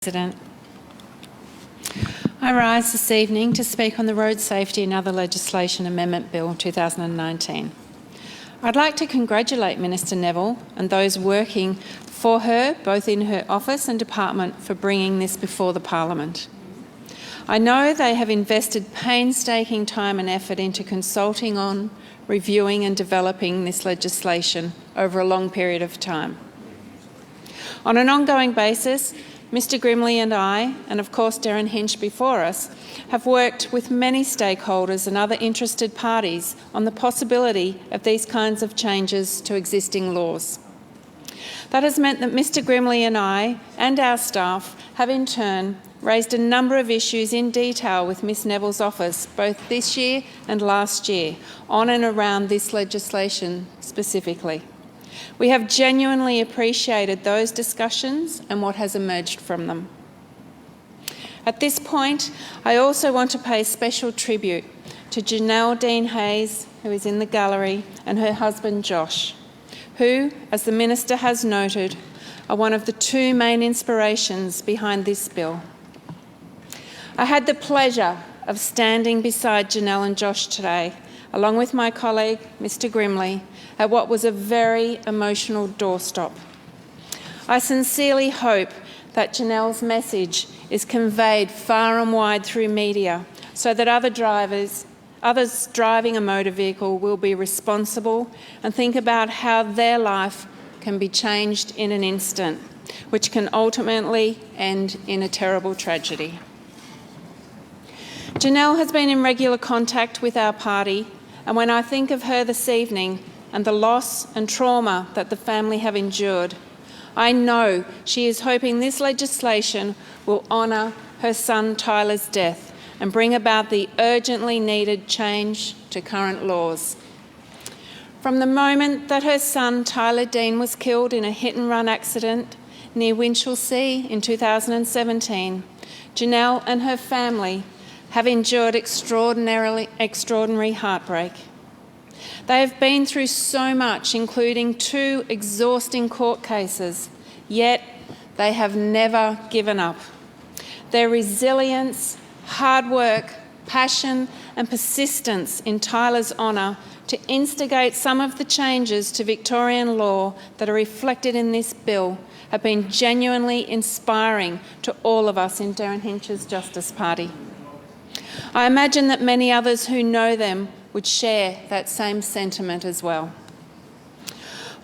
President. I rise this evening to speak on the Road Safety and Other Legislation Amendment Bill 2019. I'd like to congratulate Minister Neville and those working for her, both in her office and department, for bringing this before the Parliament. I know they have invested painstaking time and effort into consulting on, reviewing and developing this legislation over a long period of time. On an ongoing basis, Mr Grimley and I, and of course Derryn Hinch before us, have worked with many stakeholders and other interested parties on the possibility of these kinds of changes to existing laws. That has meant that Mr Grimley and I and our staff have in turn raised a number of issues in detail with Ms Neville's office, both this year and last year, on and around this legislation specifically. We have genuinely appreciated those discussions and what has emerged from them. At this point, I also want to pay special tribute to Janelle Dean Hayes, who is in the gallery, and her husband Josh, who, as the Minister has noted, are one of the two main inspirations behind this bill. I had the pleasure of standing beside Janelle and Josh today, along with my colleague, Mr Grimley, at what was a very emotional doorstop. I sincerely hope that Janelle's message is conveyed far and wide through media so that others driving a motor vehicle will be responsible and think about how their life can be changed in an instant, which can ultimately end in a terrible tragedy. Janelle has been in regular contact with our party, and when I think of her this evening and the loss and trauma that the family have endured, I know she is hoping this legislation will honour her son Tyler's death and bring about the urgently needed change to current laws. From the moment that her son Tyler Dean was killed in a hit-and-run accident near Winchelsea in 2017, Janelle and her family have endured extraordinary heartbreak. They have been through so much, including 2 exhausting court cases, yet they have never given up. Their resilience, hard work, passion and persistence in Tyler's honour to instigate some of the changes to Victorian law that are reflected in this bill have been genuinely inspiring to all of us in Derryn Hinch's Justice Party. I imagine that many others who know them would share that same sentiment as well.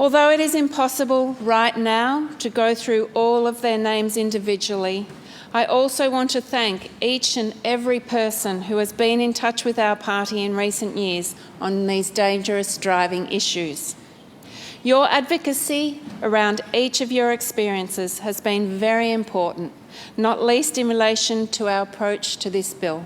Although it is impossible right now to go through all of their names individually, I also want to thank each and every person who has been in touch with our party in recent years on these dangerous driving issues. Your advocacy around each of your experiences has been very important, not least in relation to our approach to this bill.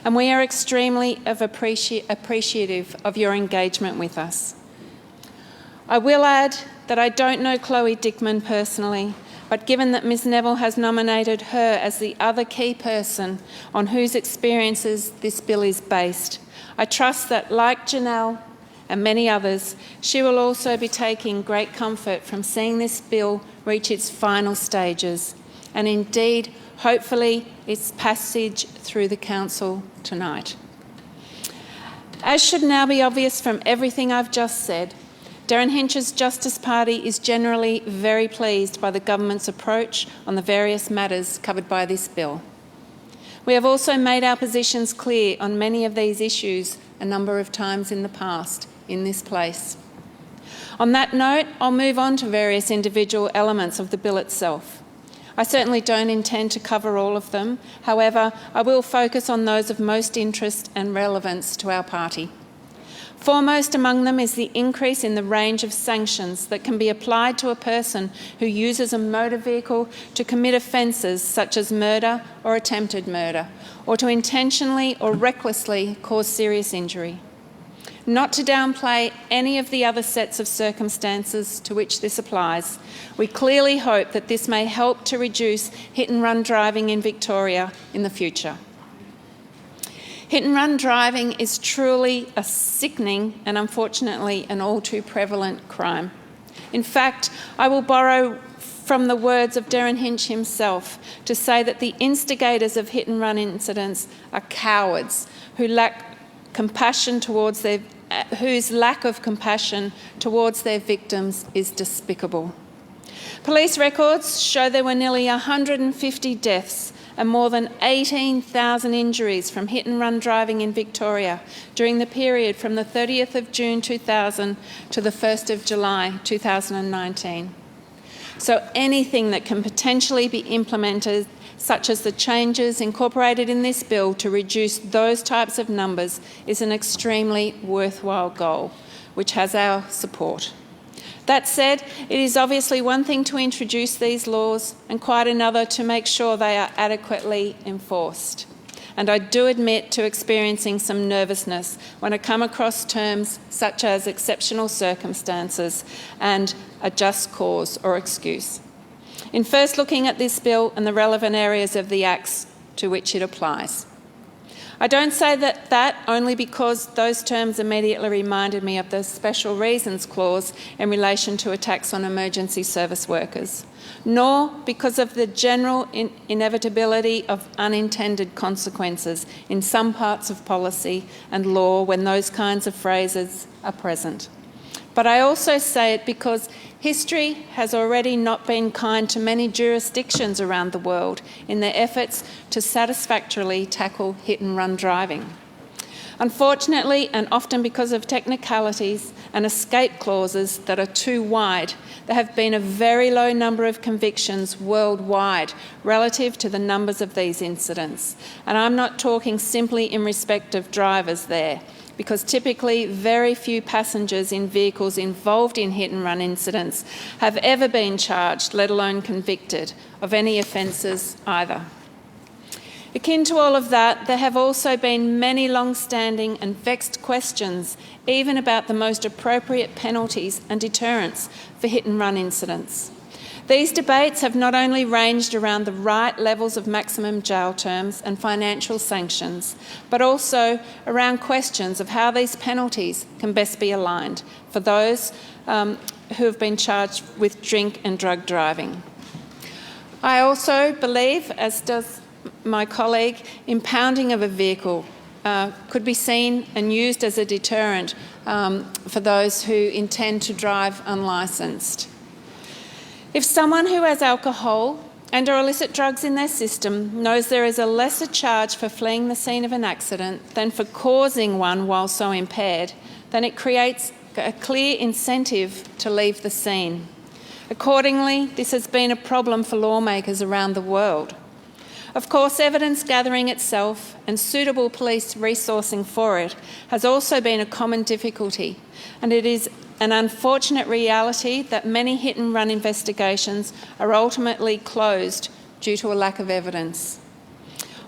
And we are extremely appreciative of your engagement with us. I will add that I don't know Chloe Dickman personally, but given that Ms Neville has nominated her as the other key person on whose experiences this bill is based, I trust that, like Janelle and many others, she will also be taking great comfort from seeing this bill reach its final stages, and indeed, hopefully, its passage through the Council tonight. As should now be obvious from everything I've just said, Derryn Hinch's Justice Party is generally very pleased by the government's approach on the various matters covered by this bill. We have also made our positions clear on many of these issues a number of times in the past in this place. On that note, I'll move on to various individual elements of the bill itself. I certainly don't intend to cover all of them. However, I will focus on those of most interest and relevance to our party. Foremost among them is the increase in the range of sanctions that can be applied to a person who uses a motor vehicle to commit offences such as murder or attempted murder, or to intentionally or recklessly cause serious injury. Not to downplay any of the other sets of circumstances to which this applies, we clearly hope that this may help to reduce hit-and-run driving in Victoria in the future. Hit-and-run driving is truly a sickening and unfortunately an all too prevalent crime. In fact, I will borrow from the words of Derryn Hinch himself to say that the instigators of hit-and-run incidents are cowards who lack compassion towards whose lack of compassion towards their victims is despicable. Police records show there were nearly 150 deaths and more than 18,000 injuries from hit-and-run driving in Victoria during the period from the 30th of June 2000 to the 1st of July 2019. So anything that can potentially be implemented, such as the changes incorporated in this bill to reduce those types of numbers, is an extremely worthwhile goal, which has our support. That said, it is obviously one thing to introduce these laws and quite another to make sure they are adequately enforced. And I do admit to experiencing some nervousness when I come across terms such as exceptional circumstances and a just cause or excuse. In first looking at this bill and the relevant areas of the acts to which it applies. I don't say that only because those terms immediately reminded me of the special reasons clause in relation to attacks on emergency service workers, nor because of the general inevitability of unintended consequences in some parts of policy and law when those kinds of phrases are present. But I also say it because history has already not been kind to many jurisdictions around the world in their efforts to satisfactorily tackle hit-and-run driving. Unfortunately, and often because of technicalities and escape clauses that are too wide, there have been a very low number of convictions worldwide relative to the numbers of these incidents. And I'm not talking simply in respect of drivers there, because typically very few passengers in vehicles involved in hit-and-run incidents have ever been charged, let alone convicted, of any offences either. Akin to all of that, there have also been many long-standing and vexed questions, even about the most appropriate penalties and deterrents for hit-and-run incidents. These debates have not only ranged around the right levels of maximum jail terms and financial sanctions, but also around questions of how these penalties can best be aligned for those who have been charged with drink and drug driving. I also believe, as does my colleague, impounding of a vehicle could be seen and used as a deterrent for those who intend to drive unlicensed. If someone who has alcohol and or illicit drugs in their system knows there is a lesser charge for fleeing the scene of an accident than for causing one while so impaired, then it creates a clear incentive to leave the scene. Accordingly, this has been a problem for lawmakers around the world. Of course, evidence gathering itself and suitable police resourcing for it has also been a common difficulty, and it is an unfortunate reality that many hit-and-run investigations are ultimately closed due to a lack of evidence.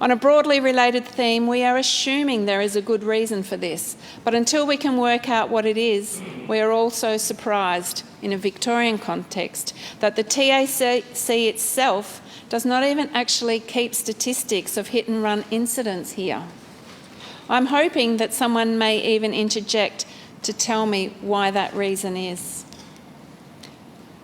On a broadly related theme, we are assuming there is a good reason for this, but until we can work out what it is, we are also surprised, in a Victorian context, that the TAC itself does not even actually keep statistics of hit-and-run incidents here. I'm hoping that someone may even interject to tell me why that reason is.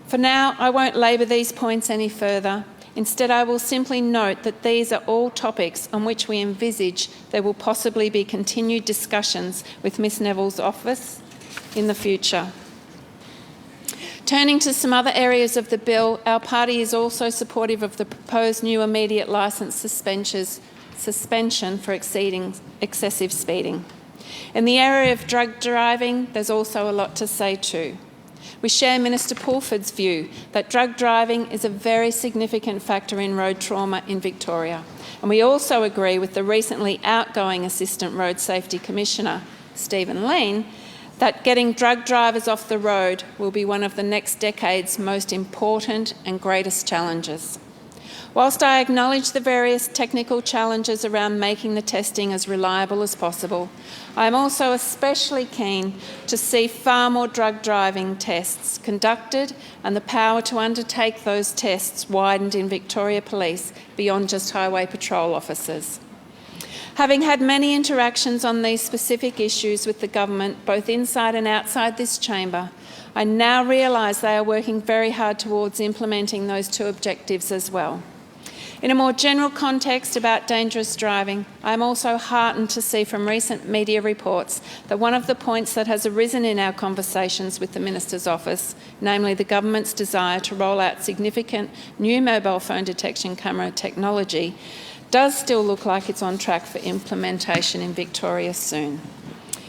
For now, I won't labour these points any further. Instead, I will simply note that these are all topics on which we envisage there will possibly be continued discussions with Ms Neville's office in the future. Turning to some other areas of the bill, our party is also supportive of the proposed new immediate licence suspension for exceeding excessive speeding. In the area of drug driving, there's also a lot to say too. We share Minister Pulford's view that drug driving is a very significant factor in road trauma in Victoria, and we also agree with the recently outgoing Assistant Road Safety Commissioner, Stephen Lean, that getting drug drivers off the road will be one of the next decade's most important and greatest challenges. Whilst I acknowledge the various technical challenges around making the testing as reliable as possible, I am also especially keen to see far more drug driving tests conducted and the power to undertake those tests widened in Victoria Police beyond just highway patrol officers. Having had many interactions on these specific issues with the government, both inside and outside this chamber, I now realise they are working very hard towards implementing those two objectives as well. In a more general context about dangerous driving, I am also heartened to see from recent media reports that one of the points that has arisen in our conversations with the Minister's office, namely the government's desire to roll out significant new mobile phone detection camera technology, does still look like it's on track for implementation in Victoria soon.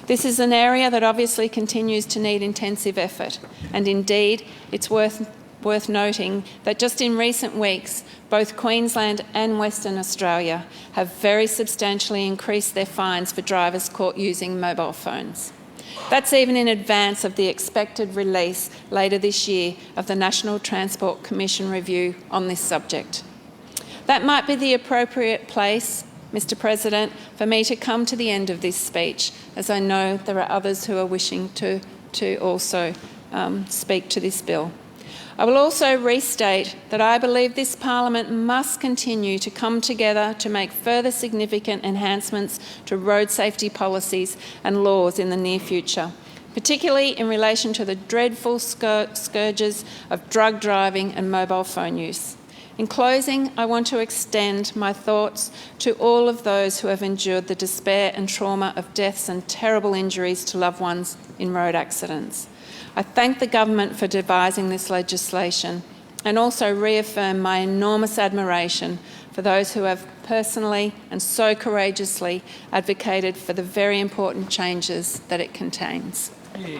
This is an area that obviously continues to need intensive effort, and indeed it's worth noting that just in recent weeks, both Queensland and Western Australia have very substantially increased their fines for drivers caught using mobile phones. That's even in advance of the expected release later this year of the National Transport Commission review on this subject. That might be the appropriate place, Mr. President, for me to come to the end of this speech, as I know there are others who are wishing to also speak to this bill. I will also restate that I believe this Parliament must continue to come together to make further significant enhancements to road safety policies and laws in the near future, particularly in relation to the dreadful scourges of drug driving and mobile phone use. In closing, I want to extend my thoughts to all of those who have endured the despair and trauma of deaths and terrible injuries to loved ones in road accidents. I thank the government for devising this legislation and also reaffirm my enormous admiration for those who have personally and so courageously advocated for the very important changes that it contains. Yeah.